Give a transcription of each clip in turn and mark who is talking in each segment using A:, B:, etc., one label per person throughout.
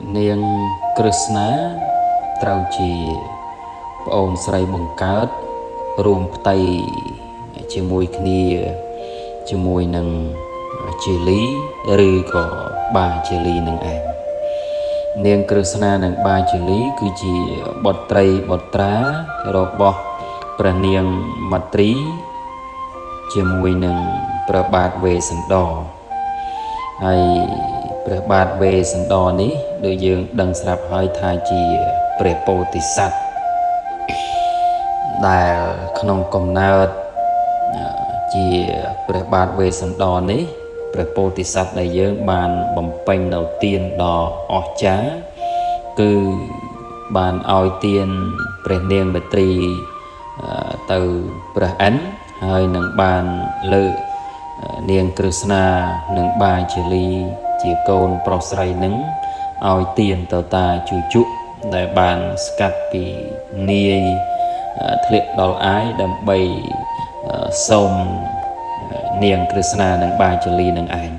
A: នាងក្រឹស្នាត្រូវជាប្អូនស្រីបង្កើតរួមផ្ទៃជាមួយគ្នាជាមួយនឹងជាលីឬក៏បាជាលីនឹងឯងនាងក្រឹស្នានិងបាជាលីគឺជាបុត្រីបុត្រារបស់ព្រះនាងមទ្រីជាមួយនឹងព្រះបាទវេស្សន្តរហើយព្រះបាទវេស្សន្តរនេះដូចយើងដឹងស្រាប់ហើយថាជាព្រះពោធិសត្វដែលក្នុងកំណើតជាព្រះបាទវេស្សន្តរនេះព្រះពោធិសត្វដែលយើងបានបំពេញនៅទានដ៏អស្ចារ្យគឺបានឲ្យទានព្រះនាងមទ្រីទៅព្រះឥន្ទហើយនឹងបានលើកនាងក្រឹស្នានិងបាជាលីជាកូនប្រុសស្រីនឹងឲ្យទានទៅតាជូជុដែលបានស្កាត់ពីនាយធ្លាក់ដល់អាយដើម្បីសូមនាងក្រឹស្នានិងបាជាលីនឹងឯង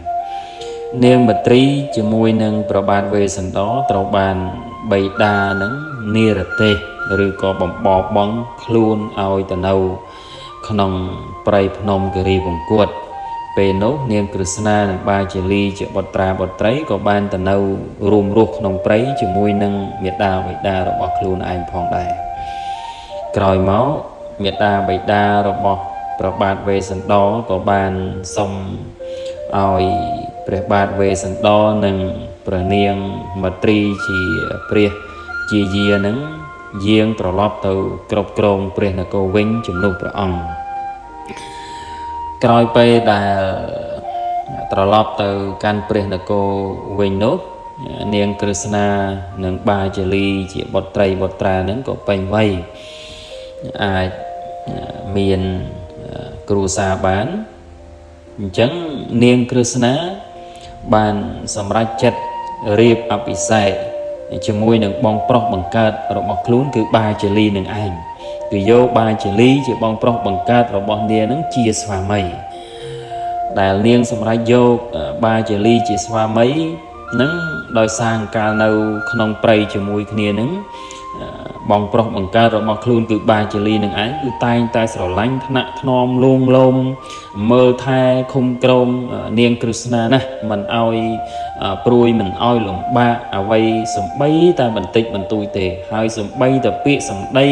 A: នាងមទ្រីជាមួយនឹងព្រះបាទវេស្សន្តរត្រូវបានបិតានឹងនិរទេសឬក៏បំបោបង់ខ្លួនឲ្យទៅនៅក្នុងព្រៃភ្នំគិរីវង្គតពេលនោះនាងក្រឹស្នានិងបាជាលីជាបុត្រាបុត្រីក៏បានទៅនៅរួមរស់ក្នុងព្រៃជាមួយនឹងមាតាបិតារបស់ខ្លួនឯងផងដែរក្រោយមកមាតាបិតារបស់ព្រះបាទវេស្សន្តរក៏បានសុំឲ្យព្រះបាទវេស្សន្តរនិងព្រះនាងមទ្រីជាព្រះជាយានឹងយាងត្រឡប់ទៅគ្រប់គ្រងព្រះនគរវិញជំនួសព្រះអង្គក្រោយពេលដែលត្រឡប់ទៅកាន់ព្រះនគរវិញនោះនាងក្រឹស្នានិងបាជាលីជាបុត្រីបុត្រានឹងក៏ពេញវ័យអាចមានគ្រួសារបានអញ្ចឹងនាងក្រឹស្នាបានសម្រេចចិត្តរៀបអភិសេកជាមួយនឹងបងប្រុសបង្កើតរបស់ខ្លួនគឺបាជាលីនឹងឯងគឺយកបាជាលីជាបងប្រុសបង្កើតរបស់នាងនឹងជាស្វាមីដែលនាងសម្រេចយកបាជាលីជាស្វាមីនឹងដោយសារកាលនៅក្នុងព្រៃជាមួយគ្នានឹងបងប្រុសបង្កើតរបស់ខ្លួនគឺបាជាលីនឹងឯងគឺតែងតែស្រឡាញ់ថ្នាក់ថ្នមលួងលោមមើលថែឃុំក្រមនាងក្រឹស្នាណាស់មិនឲ្យព្រួយមិនឲ្យលំបាកអ្វីសំបីតែបន្តិចបន្តួចទេហើយសំបីតែពាក្យសម្ដី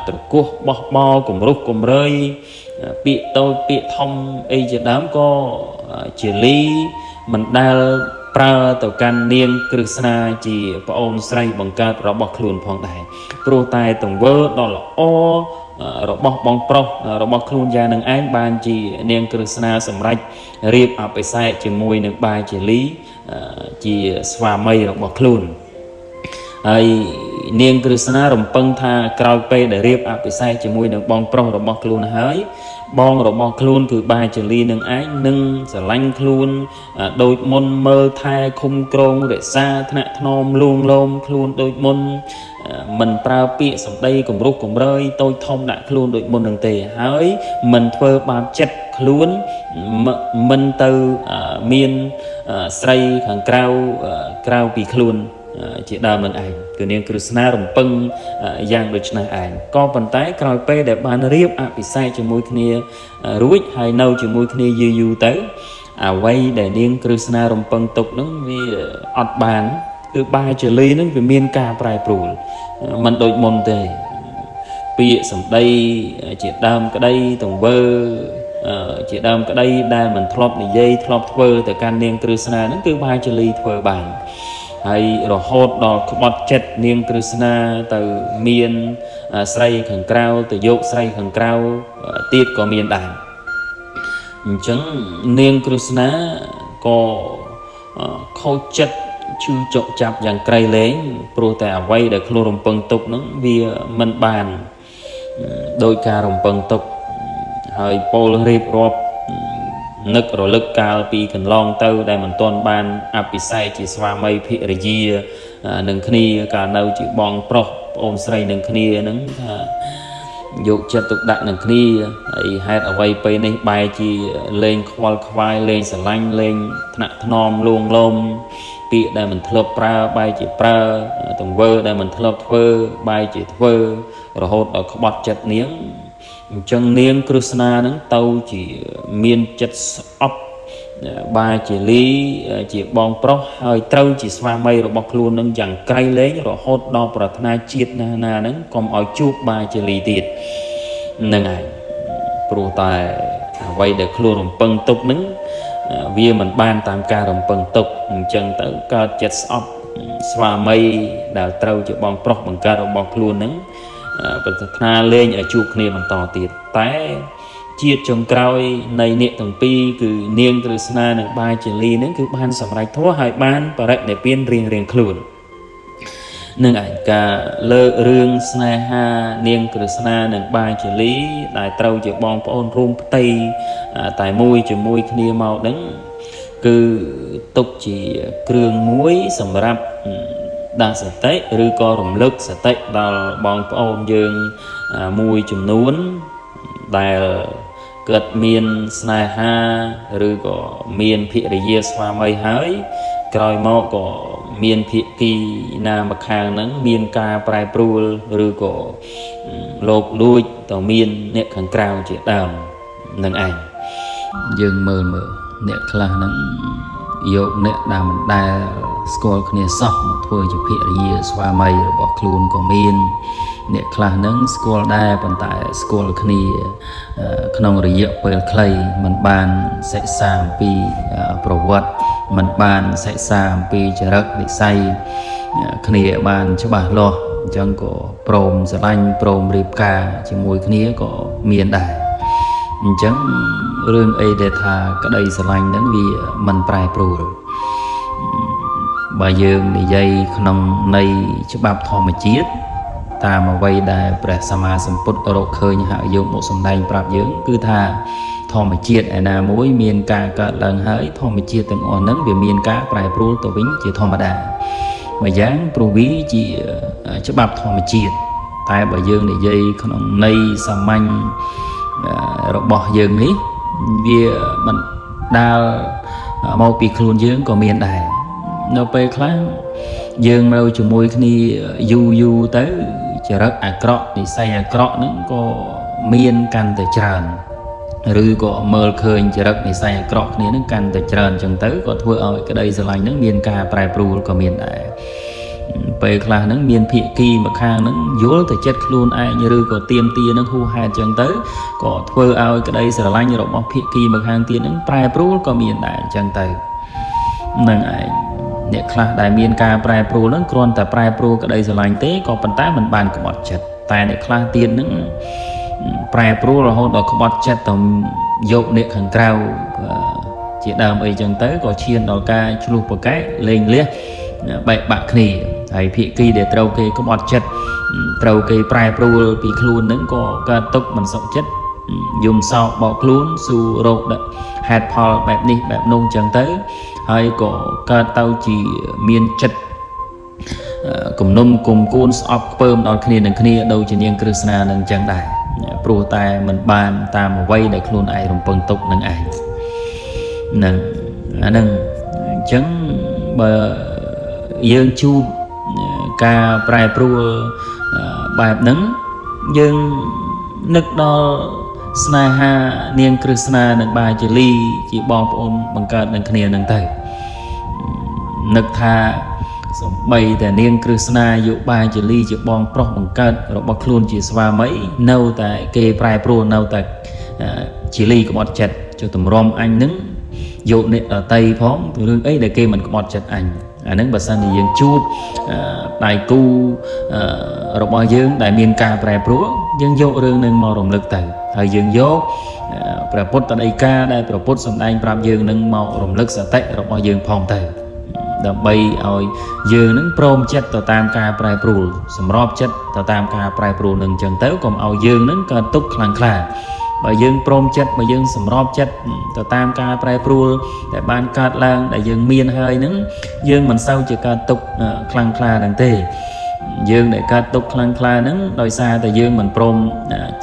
A: ត្រគោះបោះបោគំរុះគំរើយពាក្យតូចពាក្យធំអីជាដើមក៏ជាលីមិនដែលប្រើទៅកាន់នាងក្រឹស្នាជាប្អូនស្រីបង្កើតរបស់ខ្លួនផងដែរព្រោះតែទង្វើដ៏ល្អរបស់បងប្រុសរបស់ខ្លួនយ៉ាងនឹងឯងបានជានាងក្រឹស្នាសម្រេចរៀបអភិសេកជាមួយនឹងបាជាលីជាស្វាមីរបស់ខ្លួនហើយនាងក្រឹស្នារំពឹងថាក្រោយពេលដែលរៀបអភិសេកជាមួយនឹងបងប្រុសរបស់ខ្លួនហើយបងរបស់ខ្លួនគឺបាជាលីនឹងឯងនឹងស្រឡាញ់ខ្លួនដូចមុនមើលថែឃុំក្រងរក្សាថ្នាក់ថ្នមលួងលោមខ្លួនដូចមុនមិនប្រើពាក្យសម្ដីគំរុះគំរើយតូចធំដាក់ខ្លួនដូចមុននឹងទេហើយមិនធ្វើបាបចិត្តខ្លួនមិនទៅមានស្រីខាងក្រៅពីខ្លួនជាដើមនឹងឯងគឺនាងក្រឹស្នារំពឹងយ៉ាងដូចនេះឯងក៏ប៉ុន្តែក្រោយពេលដែលបានរៀបអភិសេកជាមួយគ្នារួចហើយនៅជាមួយគ្នាយូរទៅអ្វីដែលនាងក្រឹស្នារំពឹងទុកនឹងវាអត់បានគឺបាជាលីនឹងវាមានការប្រែប្រួលមិនដូចមុនទេពាក្យសម្ដីជាដើមក្តីទង្វើជាដើមក្តីដែលមិនធ្លាប់និយាយធ្លាប់ធ្វើទៅកាន់នាងក្រឹស្នានឹងគឺបាជាលីធ្វើបានហើយរហូតដល់ក្បត់ចិត្តនាងក្រឹស្នាទៅមានស្រីខាងក្រៅទៅយកស្រីខាងក្រៅទៀតក៏មានដែរអញ្ចឹងនាងក្រឹស្នាក៏ខូចចិត្តឈឺចុកចាប់យ៉ាងក្រៃលែងព្រោះតែអ្វីដែលខ្លួនរំពឹងទុកហ្នឹងវាមិនបានដោយការរំពឹងទុកហើយពលរៀបរាប់នឹករលឹកកាលពីកន្លងទៅដែលមិនទាន់បានអភិសេកជាស្វាមីភរិយានឹងគ្នាកាលនៅជាបងប្រុសប្អូនស្រីនឹងគ្នានឹងថាយកចិត្តទុកដាក់នឹងគ្នាហើយហេតុអ្វីពេលនេះបែរជាលេងខ្វល់ខ្វាយលេងស្រឡាញ់លេងថ្នាក់ថ្នមលួងលោម ពាក្យដែលមិនធ្លាប់ប្រើបែរជាប្រើទង្វើដែលមិនធ្លាប់ធ្វើបែរជាធ្វើរហូតដល់ក្បត់ចិត្តនាងអញ្ចឹងនាងគ្រឹស្ណានឹងទៅជាមានចិត្តស្អប់បែរជាលីជាបងប្រុសហើយត្រូវជាស្វាមីរបស់ខ្លួននឹងយ៉ាងក្រៃលែងរហូតដល់ប្រាថ្នាជាតិណាហ្នឹងកុំឲ្យជួបបែរជាលីទៀតហ្នឹងហើយព្រោះតែអ្វីដែលខ្លួនរំពឹងទុកហ្នឹងវាមិនបានតាមការរំពឹងទុកអញ្ចឹងទៅកើតចិត្តស្អប់ស្វាមីដែលត្រូវជាបងប្រុសបង្កើតរបស់ខ្លួនហ្នឹងប្រាថ្នាលែងឲ្យជួបគ្នាបន្តទៀតតែជាតិចុងក្រោយនៃអ្នកទាំងពីរគឺនាងគ្រឹស្ណានិងបាជាលីហ្នឹងគឺបានសម្រេចធម៌ហើយបានបរិនិព្វានរៀងខ្លួននឹងឯការលើករឿងស្នេហានាងគ្រឹស្ណានិងបាជាលីដែលត្រូវជាបងប្អូនរួមផ្ទៃតែមួយជាមួយគ្នាមកហ្នឹងគឺទុកជាគ្រឿងមួយសម្រាប់ដាស់សតិឬក៏រំលឹកសតិដល់បងប្អូនយើងមួយចំនួនដែលកើតមានស្នេហាឬក៏មានភរិយាស្វាមីហើយក្រោយមកក៏មានភាគីណាម្ខាងហ្នឹងមានការប្រែប្រួលឬក៏លោកលួចទៅមានអ្នកខាងក្រៅជាដើមនឹងឯងយើងមើលអ្នកខ្លះហ្នឹងយកអ្នកដែលមិនដែលស្គាល់គ្នាសោះមកធ្វើជាភរិយាស្វាមីរបស់ខ្លួនក៏មានអ្នកខ្លះហ្នឹងស្គាល់ដែរប៉ុន្តែស្គាល់គ្នាក្នុងរយៈពេលខ្លីមិនបានសិក្សាអំពីប្រវត្តិមិនបានសិក្សាអំពីចរិតនិស្ស័យគ្នាបានច្បាស់លាស់អញ្ចឹងក៏ព្រមស្រឡាញ់ព្រមរៀបការជាមួយគ្នាក៏មានដែរអញ្ចឹងរឿងអីដែលថាក្តីស្រឡាញ់ហ្នឹងវាមិនប្រែប្រួលបើយើងនិយាយក្នុងន័យច្បាប់ធម្មជាតិតាមអ្វីដែលព្រះសម្មាសម្ពុទ្ធរកឃើញហើយយកមកសម្ដែងប្រាប់យើងគឺថាធម្មជាតិឯណាមួយមានការកើតឡើងហើយធម្មជាតិទាំងអស់ហ្នឹងវាមានការប្រែប្រួលទៅវិញជាធម្មតាមួយយ៉ាងព្រោះវាជាច្បាប់ធម្មជាតិតែបើយើងនិយាយក្នុងន័យសាមញ្ញរបស់យើងនេះវាមិនដាល់មកពីខ្លួនយើងក៏មានដែរនៅពេលខ្លះយើងនៅជាមួយគ្នាយូរទៅចរិតអាក្រក់និស្ស័យអាក្រក់ហ្នឹងក៏មានកាន់តែច្រើនឬក៏មើលឃើញចរិតនិស្ស័យអាក្រក់គ្នាហ្នឹងកាន់តែច្រើនអញ្ចឹងទៅក៏ធ្វើឲ្យក្តីស្រឡាញ់ហ្នឹងមានការប្រែប្រួលក៏មានដែរពេលខ្លះហ្នឹងមានភាគីម្ខាងហ្នឹងយល់ទៅចិត្តខ្លួនឯងឬក៏ទៀមទាហ្នឹងហួសហេតុអញ្ចឹងទៅក៏ធ្វើឲ្យក្តីស្រឡាញ់របស់ភាគីម្ខាងទៀតហ្នឹងប្រែប្រួលក៏មានដែរអញ្ចឹងទៅនឹងឯងអ្នកខ្លះដែលមានការប្រែប្រួលហ្នឹងគ្រាន់តែប្រែប្រួលក្តីស្រឡាញ់ទេក៏ប៉ុន្តែមិនបានក្បត់ចិត្តតែអ្នកខ្លះទៀតហ្នឹងប្រែប្រួលរហូតដល់ក្បត់ចិត្តទៅយកអ្នកខាងក្រៅជាដើមអីចឹងទៅក៏ឈានដល់ការឆ្លោះប្រកែកលេងលះបែកបាក់គ្នាហើយភាគីដែលត្រូវគេក្បត់ចិត្តត្រូវគេប្រែប្រួលពីខ្លួនហ្នឹងក៏កើតទុកមិនសុខចិត្តយំសោកបោកខ្លួនស៊ូរោគហេតុផលបែបនេះបែបនោះចឹងទៅហើយក៏កើតទៅជាមានចិត្តគំនុំគុំគួនស្អប់ខ្ពើមដល់គ្នានឹងគ្នាដូចជានាងគ្រឹស្ណានឹងចឹងដែរព្រោះតែមិនបានតាមអ្វីដែលខ្លួនឯងរំពឹងទុកនឹងឯងនឹងអានឹងអញ្ចឹងបើយើងជួបការប្រែប្រួលបែបហ្នឹងយើងនឹកដល់ស្នេហានាងគ្រឹស្ណានិងបាជាលីជាបងប្អូនបង្កើតនឹងគ្នានឹងទៅនឹកថាសំបីតែនាងគ្រឹស្ណាយកបាជាលីជាបងប្រុសបង្កើតរបស់ខ្លួនជាស្វាមីនៅតែគេប្រែប្រួលនៅតែជាលីក្បត់ចិត្តចុះតម្រាំអញនឹងយកអ្នកដតីផងរឿងអីដែលគេមិនក្បត់ចិត្តអញអាហ្នឹងបើសិនជាយើងជួបដៃគូរបស់យើងដែលមានការប្រែប្រួលយើងយករឿងនឹងមករំលឹកទៅហើយយើងយកព្រះពុទ្ធដីកាដែលព្រះពុទ្ធសម្ដែងប្រាប់យើងនឹងមករំលឹកសតិរបស់យើងផងទៅដើម្បីឲ្យយើងនឹងព្រមចិត្តទៅតាមការប្រែប្រួលសម្របចិត្តទៅតាមការប្រែប្រួលនឹងអញ្ចឹងទៅកុំឲ្យយើងនឹងកើតទុក្ខខ្លាំងក្លាបើយើងព្រមចិត្តបើយើងសម្របចិត្តទៅតាមការប្រែប្រួលដែលបានកើតឡើងដែលយើងមានហើយនឹងយើងមិនសូវជាកើតទុក្ខខ្លាំងក្លានឹងទេយើងដែលកើតទុក្ខខ្លាំងក្លានឹងដោយសារតែយើងមិនព្រម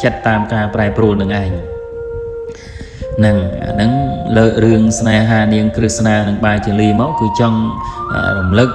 A: ចិត្តតាមការប្រែប្រួលនឹងឯងនឹងអានឹងលើករឿងស្នេហានាងគ្រឹស្ណានិងបាជាលីមកគឺចង់ រំលឹក